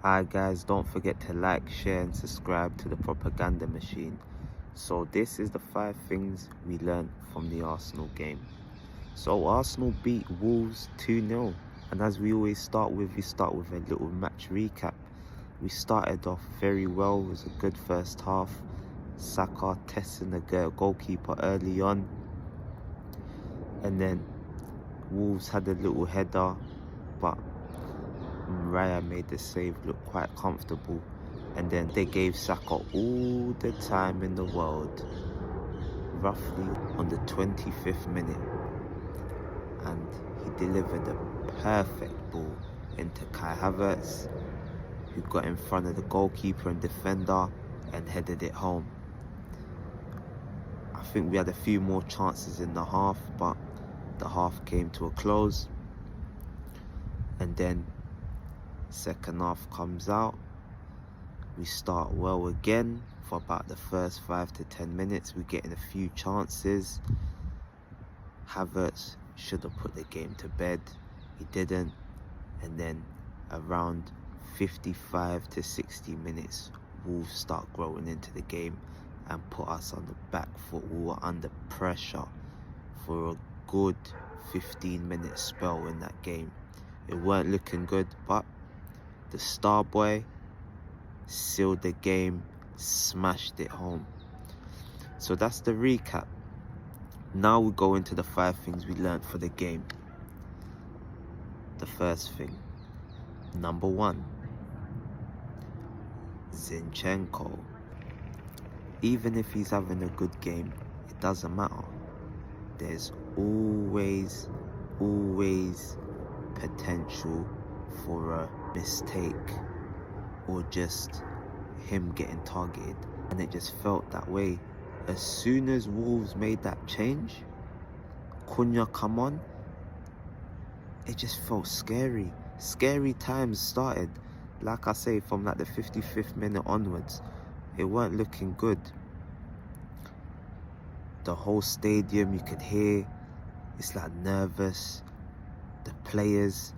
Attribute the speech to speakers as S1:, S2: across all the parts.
S1: Hi guys, don't forget to like, share and subscribe to the propaganda machine. So this is the 5 things we learned from the Arsenal game. So Arsenal beat Wolves 2-0, and as we always start with, we start with a little match recap. We started off very well. It was a good first half. Saka testing the goalkeeper early on, and then Wolves had a little header, but Raya made the save look quite comfortable, and then they gave Saka all the time in the world, roughly on the 25th minute, and he delivered a perfect ball into Kai Havertz, who got in front of the goalkeeper and defender and headed it home. I think we had a few more chances in the half, but the half came to a close, and then second half comes out. We start well again for about the first 5 to 10 minutes. We're getting a few chances. Havertz should have put the game to bed. He didn't. And then around 55 to 60 minutes, Wolves start growing into the game and put us on the back foot. We were under pressure for a good 15-minute spell in that game. It weren't looking good, but the star boy sealed the game, smashed it home. So that's the recap. Now we go into the 5 things we learned for the game. The first thing, number 1, Zinchenko. Even if he's having a good game, it doesn't matter. There's always potential for a mistake or just him getting targeted, and it just felt that way. As soon as Wolves made that change, Cunha come on, it just felt scary. Scary times started. Like I say, from like the 55th minute onwards, it weren't looking good. The whole stadium, you could hear, it's like nervous. The players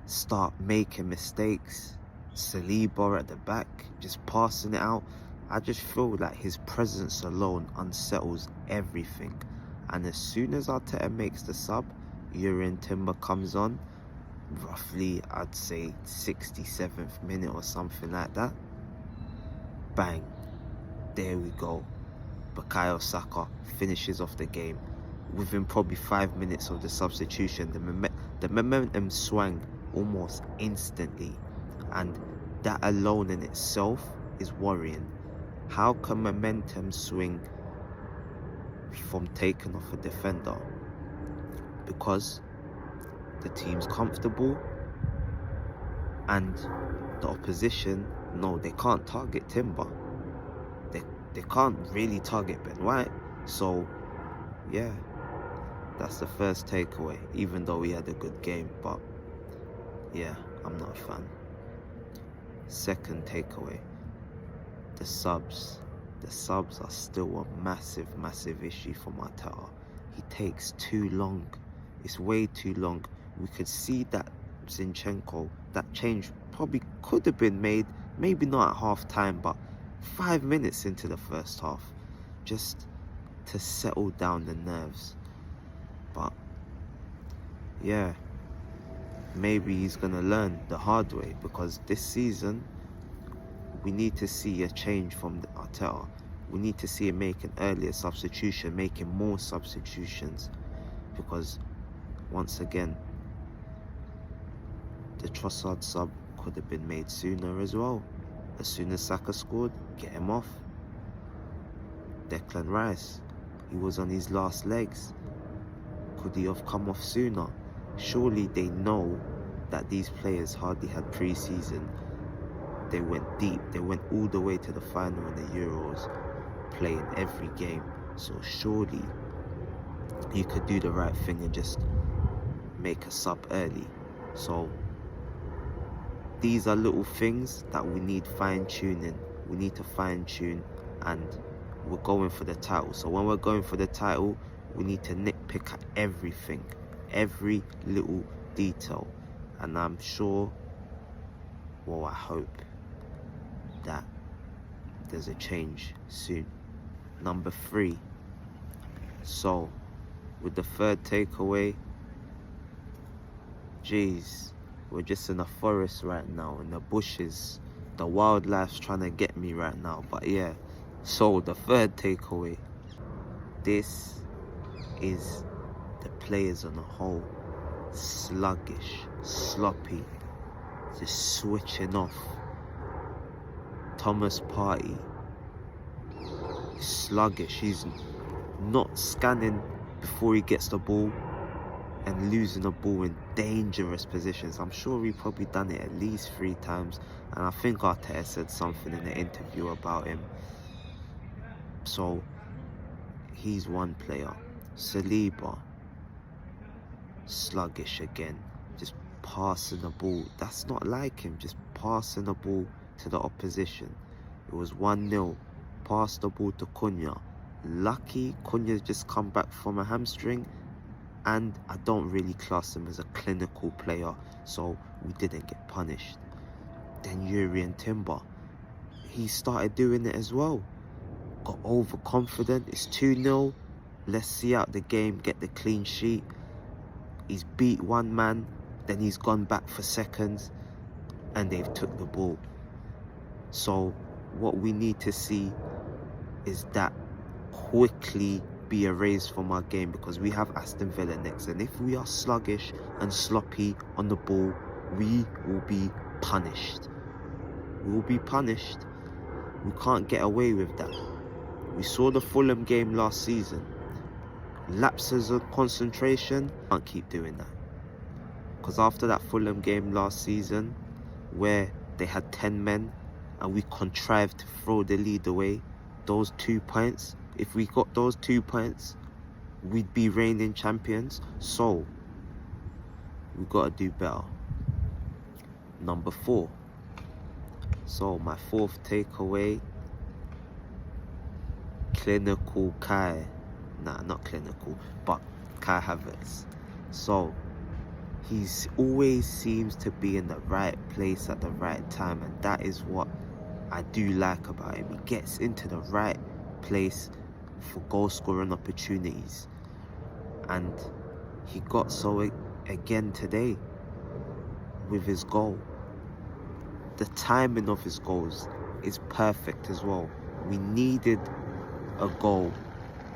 S1: start making mistakes. Saliba at the back, just passing it out. I just feel like his presence alone unsettles everything. And as soon as Arteta makes the sub, Yuri Timber comes on, roughly I'd say 67th minute or something like that. Bang, there we go. Bukayo Saka finishes off the game. Within probably 5 minutes of the substitution, the momentum swung almost instantly, and that alone in itself is worrying. How can momentum swing from taking off a defender? Because the team's comfortable and the opposition, no, they can't target Timber. They can't really target Ben White. So yeah, that's the first takeaway, even though he had a good game. But yeah, I'm not a fan. Second takeaway, the subs. The subs are still a massive issue for Arteta. He takes too long. It's way too long. We could see that Zinchenko, that change probably could have been made, maybe not at half time, but 5 minutes into the first half, just to settle down the nerves. But yeah, maybe he's gonna learn the hard way, because this season we need to see a change from the Arteta. We need to see him make an earlier substitution, making more substitutions, because once again, the Trossard sub could have been made sooner as well. As soon as Saka scored, get him off. Declan Rice, he was on his last legs. Could he have come off sooner? Surely they know that these players hardly had pre-season. They went deep. They went all the way to the final in the Euros, playing every game. So surely you could do the right thing and just make a sub early. So these are little things that we need fine-tuning. We need to fine-tune, and we're going for the title. So when we're going for the title, we need to nitpick at everything, every little detail. And I'm sure Well, I hope that there's a change soon. Number 3. So, with the third takeaway, geez, we're just in a forest right now, in the bushes. The wildlife's trying to get me right now. But yeah, so the third takeaway, this is the players on the whole. Sluggish, sloppy, just switching off. Thomas Partey, sluggish. He's not scanning before he gets the ball and losing the ball in dangerous positions. I'm sure he probably done it at least 3 times, and I think Arteta said something in the interview about him. So he's one player. Saliba, sluggish again, just passing the ball. That's not like him, just passing the ball to the opposition. It was 1-0, passed the ball to Cunha. Lucky Cunha's just come back from a hamstring, and I don't really class him as a clinical player, so we didn't get punished. Then Yuri Timber, he started doing it as well. Got overconfident. It's 2-0. Let's see out the game, get the clean sheet. He's beat one man, then he's gone back for seconds, and they've took the ball. So what we need to see is that quickly be erased from our game, because we have Aston Villa next, and if we are sluggish and sloppy on the ball, we will be punished. We will be punished. We can't get away with that. We saw the Fulham game last season. Lapses of concentration, can't keep doing that. Because after that Fulham game last season, where they had 10 men and we contrived to throw the lead away, those 2 points, if we got those 2 points, we'd be reigning champions. So we've got to do better. Number 4. So my 4th takeaway, clinical Kai. Nah, not clinical, but Kai Havertz. So he's always seems to be in the right place at the right time, and that is what I do like about him. He gets into the right place for goal scoring opportunities, and he got so again today with his goal. The timing of his goals is perfect as well. We needed a goal,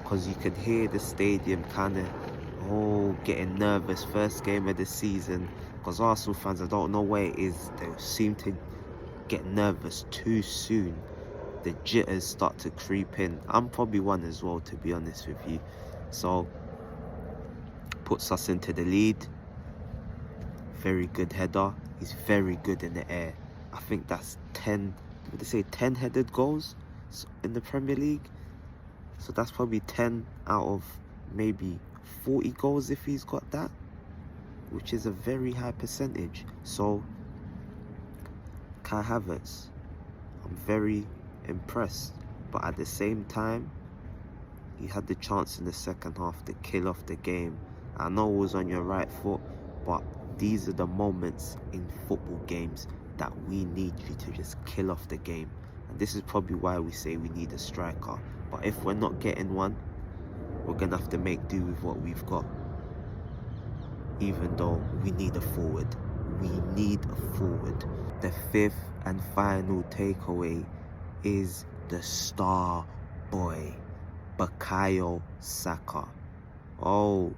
S1: because you could hear the stadium kind of getting nervous first game of the season, because Arsenal fans, I don't know where it is, they seem to get nervous too soon. The jitters start to creep in. I'm probably one as well, to be honest with you. So puts us into the lead. Very good header. He's very good in the air. I think that's 10, would they say 10 headed goals in the Premier League? So that's probably 10 out of maybe 40 goals if he's got that, which is a very high percentage. So Kai Havertz, I'm very impressed. But at the same time, he had the chance in the second half to kill off the game. I know it was on your right foot, but these are the moments in football games that we need you to just kill off the game. And this is probably why we say we need a striker. But if we're not getting one, we're going to have to make do with what we've got. Even though we need a forward. We need a forward. The 5th and final takeaway is the star boy, Bukayo Saka. Oh,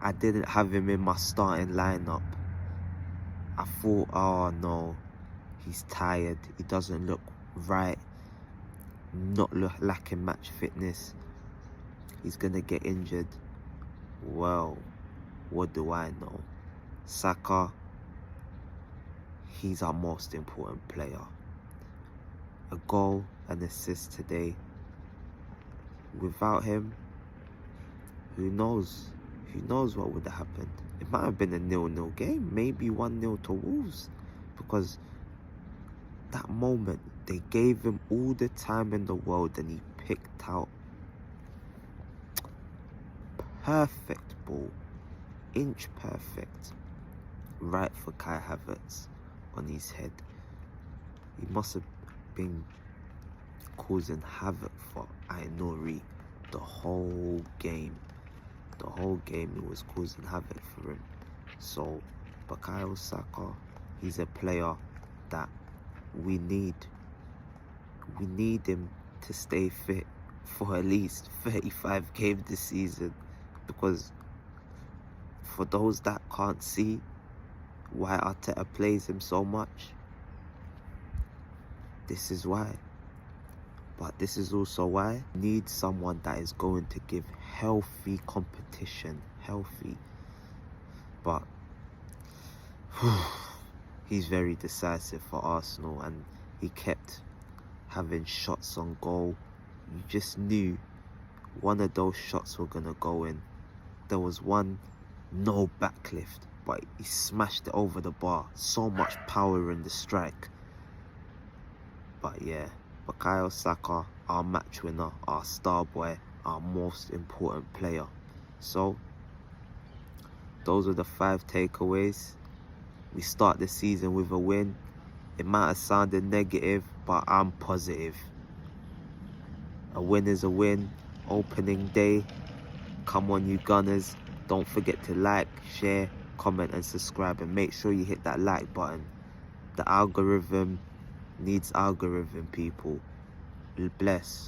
S1: I didn't have him in my starting lineup. I thought, oh no, he's tired. He doesn't look right. Not lacking match fitness. He's gonna get injured. Well, what do I know? Saka, he's our most important player. A goal, an assist today. Without him, who knows? Who knows what would have happened? It might have been a 0-0 game, maybe 1-0 to Wolves, because that moment they gave him all the time in the world and he picked out perfect ball, inch perfect, right for Kai Havertz on his head. He must have been causing havoc for Ainori the whole game. The whole game he was causing havoc for him. So Bukayo Saka, he's a player that we need. We need him to stay fit for at least 35 games this season, because for those that can't see why Arteta plays him so much, this is why. But this is also why we need someone that is going to give healthy competition. Healthy. But he's very decisive for Arsenal, and he kept having shots on goal. You just knew one of those shots were going to go in. There was one, no backlift, but he smashed it over the bar. So much power in the strike. But yeah, Bukayo Saka, our match winner, our star boy, our most important player. So, those are the 5 takeaways. We start the season with a win. It might have sounded negative, but I'm positive. A win is a win. Opening day. Come on, you Gunners. Don't forget to like, share, comment and subscribe, and make sure you hit that like button. The algorithm needs algorithm, people. Bless.